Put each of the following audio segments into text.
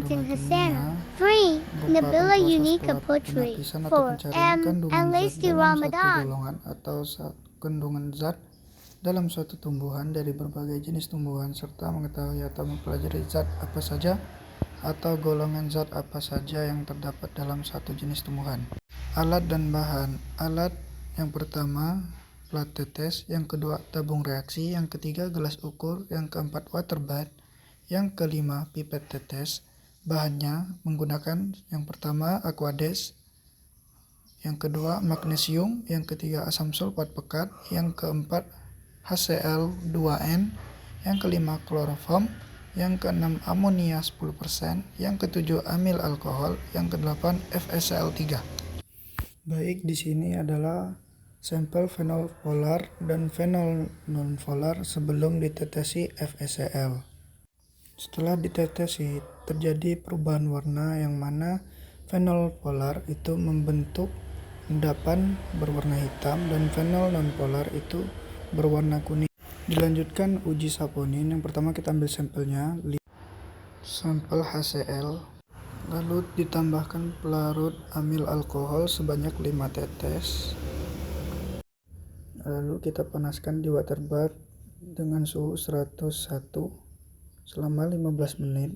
Captain Hasana, Free, Nabila Unica Poetry, for M. and Lacey Ramadan. Golongan atau kandungan zat dalam suatu tumbuhan dari berbagai jenis tumbuhan, serta mengetahui atau mempelajari zat apa saja atau golongan zat apa saja yang terdapat dalam satu jenis tumbuhan. Alat dan bahan. Alat yang pertama plat tetes, yang kedua tabung reaksi, yang ketiga gelas ukur, yang keempat water bath, yang kelima pipet tetes. Bahannya menggunakan yang pertama aqueous, yang kedua magnesium, yang ketiga asam sulfat pekat, yang keempat HCl2n, yang kelima kloroform, yang keenam amonia 10%, yang ketujuh amil alkohol, yang kedelapan FeCl3. Baik, di sini adalah sampel fenol polar dan fenol non-polar sebelum ditetesi FeCl. Setelah ditetesi, terjadi perubahan warna yang mana fenol polar itu membentuk endapan berwarna hitam dan fenol non-polar itu berwarna kuning. Dilanjutkan uji saponin. Yang pertama kita ambil sampelnya, sampel HCl, lalu ditambahkan pelarut amil alkohol sebanyak 5 tetes. Lalu kita panaskan di water bath dengan suhu 101 selama 15 menit.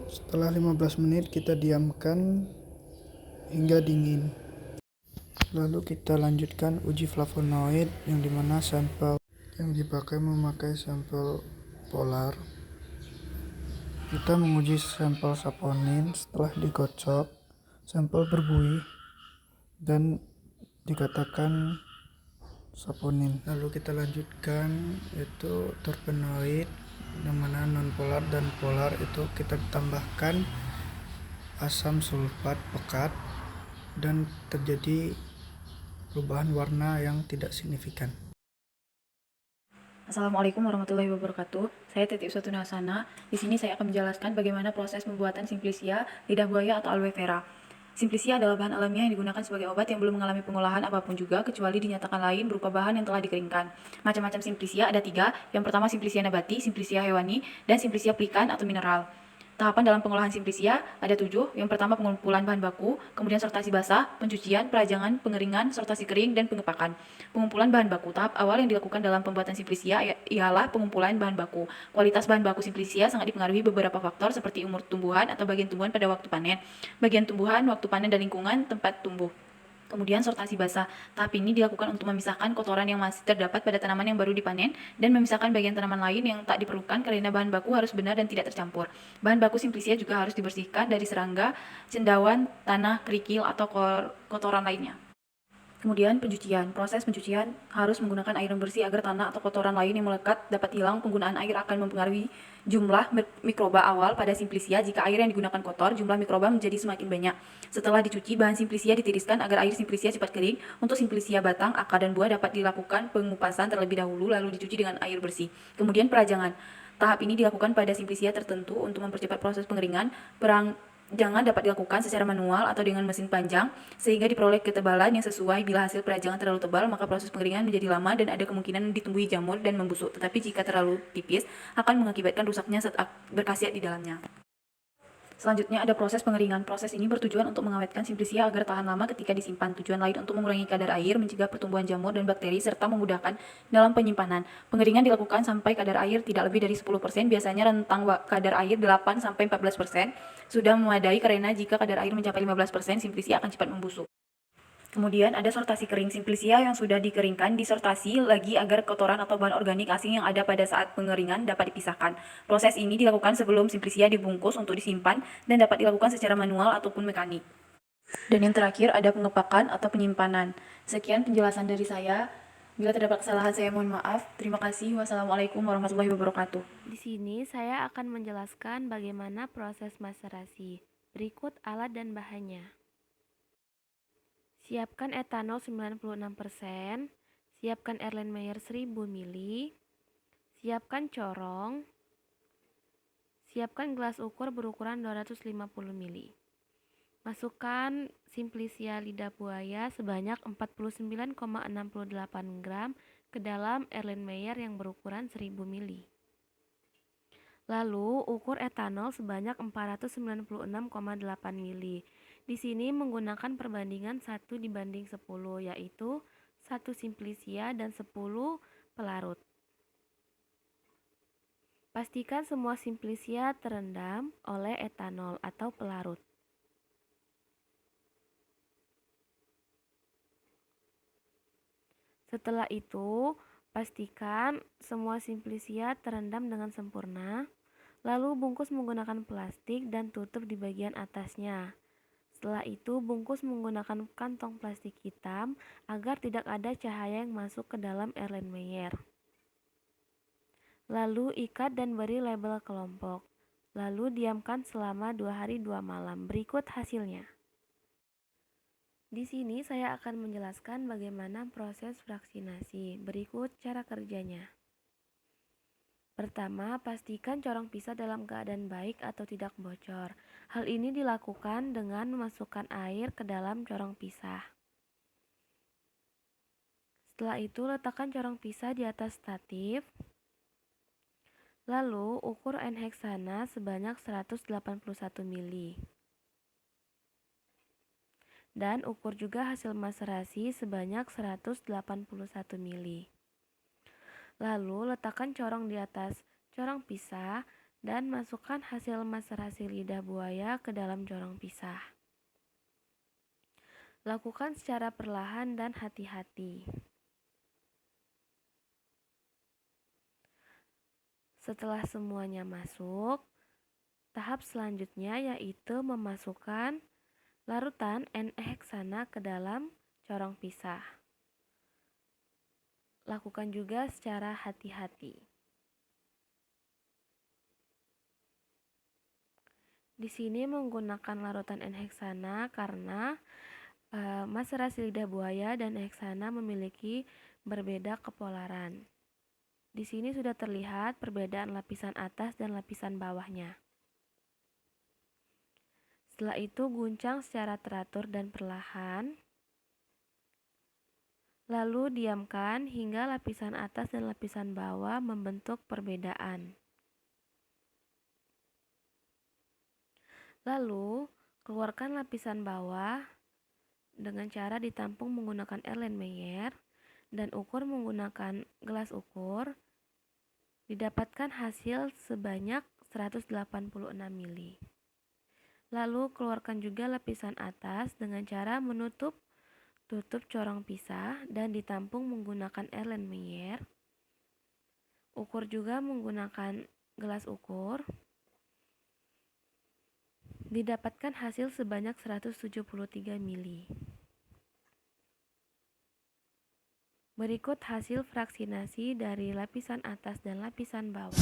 Setelah 15 menit kita diamkan hingga dingin. Lalu kita lanjutkan uji flavonoid, yang dimana sampel yang dipakai memakai sampel polar. Kita menguji sampel saponin. Setelah dikocok, sampel berbuih dan dikatakan saponin. Lalu kita lanjutkan yaitu terpenoid, yang mana non polar dan polar itu kita tambahkan asam sulfat pekat dan terjadi perubahan warna yang tidak signifikan. Assalamualaikum warahmatullahi wabarakatuh. Saya Titi Usatuna Hasana. Di sini saya akan menjelaskan bagaimana proses pembuatan Simplicia, lidah buaya atau aloe vera. Simplicia adalah bahan alamiah yang digunakan sebagai obat yang belum mengalami pengolahan apapun juga kecuali dinyatakan lain berupa bahan yang telah dikeringkan. Macam-macam Simplicia ada 3. Yang pertama Simplicia nabati, Simplicia hewani, dan Simplicia plikan atau mineral. Tahapan dalam pengolahan Simplicia ada 7. Yang pertama pengumpulan bahan baku, kemudian sortasi basah, pencucian, perajangan, pengeringan, sortasi kering, dan pengepakan. Pengumpulan bahan baku. Tahap awal yang dilakukan dalam pembuatan Simplicia ialah pengumpulan bahan baku. Kualitas bahan baku Simplicia sangat dipengaruhi beberapa faktor seperti umur tumbuhan atau bagian tumbuhan pada waktu panen, bagian tumbuhan, waktu panen, dan lingkungan tempat tumbuh. Kemudian sortasi basah. Tahap ini dilakukan untuk memisahkan kotoran yang masih terdapat pada tanaman yang baru dipanen dan memisahkan bagian tanaman lain yang tak diperlukan karena bahan baku harus benar dan tidak tercampur. Bahan baku Simplicia juga harus dibersihkan dari serangga, cendawan, tanah, kerikil, atau kotoran lainnya. Kemudian pencucian. Proses pencucian harus menggunakan air yang bersih agar tanah atau kotoran lain yang melekat dapat hilang. Penggunaan air akan mempengaruhi jumlah mikroba awal pada Simplicia. Jika air yang digunakan kotor, jumlah mikroba menjadi semakin banyak. Setelah dicuci, bahan Simplicia ditiriskan agar air Simplicia cepat kering. Untuk Simplicia batang, akar, dan buah dapat dilakukan pengupasan terlebih dahulu lalu dicuci dengan air bersih. Kemudian perajangan. Tahap ini dilakukan pada Simplicia tertentu untuk mempercepat proses pengeringan. Perajangan dapat dilakukan secara manual atau dengan mesin panjang, sehingga diperoleh ketebalan yang sesuai. Bila hasil perajangan terlalu tebal, maka proses pengeringan menjadi lama dan ada kemungkinan ditumbuhi jamur dan membusuk. Tetapi jika terlalu tipis, akan mengakibatkan rusaknya zat berkhasiat di dalamnya. Selanjutnya ada proses pengeringan. Proses ini bertujuan untuk mengawetkan Simplicia agar tahan lama ketika disimpan. Tujuan lain untuk mengurangi kadar air, mencegah pertumbuhan jamur dan bakteri, serta memudahkan dalam penyimpanan. Pengeringan dilakukan sampai kadar air tidak lebih dari 10%, biasanya rentang kadar air 8-14%. Sudah memadai karena jika kadar air mencapai 15%, Simplicia akan cepat membusuk. Kemudian ada sortasi kering. Simplicia yang sudah dikeringkan disortasi lagi agar kotoran atau bahan organik asing yang ada pada saat pengeringan dapat dipisahkan. Proses ini dilakukan sebelum Simplicia dibungkus untuk disimpan dan dapat dilakukan secara manual ataupun mekanik. Dan yang terakhir ada pengepakan atau penyimpanan. Sekian penjelasan dari saya. Bila terdapat kesalahan saya mohon maaf. Terima kasih. Wassalamualaikum warahmatullahi wabarakatuh. Di sini saya akan menjelaskan bagaimana proses maserasi. Berikut alat dan bahannya. Siapkan etanol 96%, siapkan Erlenmeyer 1000 ml, siapkan corong, siapkan gelas ukur berukuran 250 ml. Masukkan Simplicia lidah buaya sebanyak 49,68 gram ke dalam Erlenmeyer yang berukuran 1000 ml. Lalu ukur etanol sebanyak 496,8 mili. Di sini menggunakan perbandingan 1:10, yaitu 1 simplisia dan 10 pelarut. Pastikan semua simplisia terendam oleh etanol atau pelarut. Setelah itu, pastikan semua simplisia terendam dengan sempurna. Lalu bungkus menggunakan plastik dan tutup di bagian atasnya. Setelah itu, bungkus menggunakan kantong plastik hitam agar tidak ada cahaya yang masuk ke dalam Erlenmeyer. Lalu ikat dan beri label kelompok. Lalu diamkan selama 2 hari 2 malam. Berikut hasilnya. Di sini saya akan menjelaskan bagaimana proses fraksinasi. Berikut cara kerjanya. Pertama, pastikan corong pisah dalam keadaan baik atau tidak bocor. Hal ini dilakukan dengan memasukkan air ke dalam corong pisah. Setelah itu, letakkan corong pisah di atas statif. Lalu, ukur N-heksana sebanyak 181 mili. Dan ukur juga hasil maserasi sebanyak 181 mili. Lalu letakkan corong di atas corong pisah dan masukkan hasil maserasi lidah buaya ke dalam corong pisah. Lakukan secara perlahan dan hati-hati. Setelah semuanya masuk, tahap selanjutnya yaitu memasukkan larutan N-heksana ke dalam corong pisah. Lakukan juga secara hati-hati. Di sini menggunakan larutan N-heksana karena maserasi lidah buaya dan heksana memiliki berbeda kepolaran. Di sini sudah terlihat perbedaan lapisan atas dan lapisan bawahnya. Setelah itu guncang secara teratur dan perlahan. Lalu diamkan hingga lapisan atas dan lapisan bawah membentuk perbedaan. Lalu keluarkan lapisan bawah dengan cara ditampung menggunakan Erlenmeyer dan ukur menggunakan gelas ukur. Didapatkan hasil sebanyak 186 mili. Lalu keluarkan juga lapisan atas dengan cara tutup corong pisah dan ditampung menggunakan Erlenmeyer. Ukur juga menggunakan gelas ukur. Didapatkan hasil sebanyak 173 mili. Berikut hasil fraksinasi dari lapisan atas dan lapisan bawah.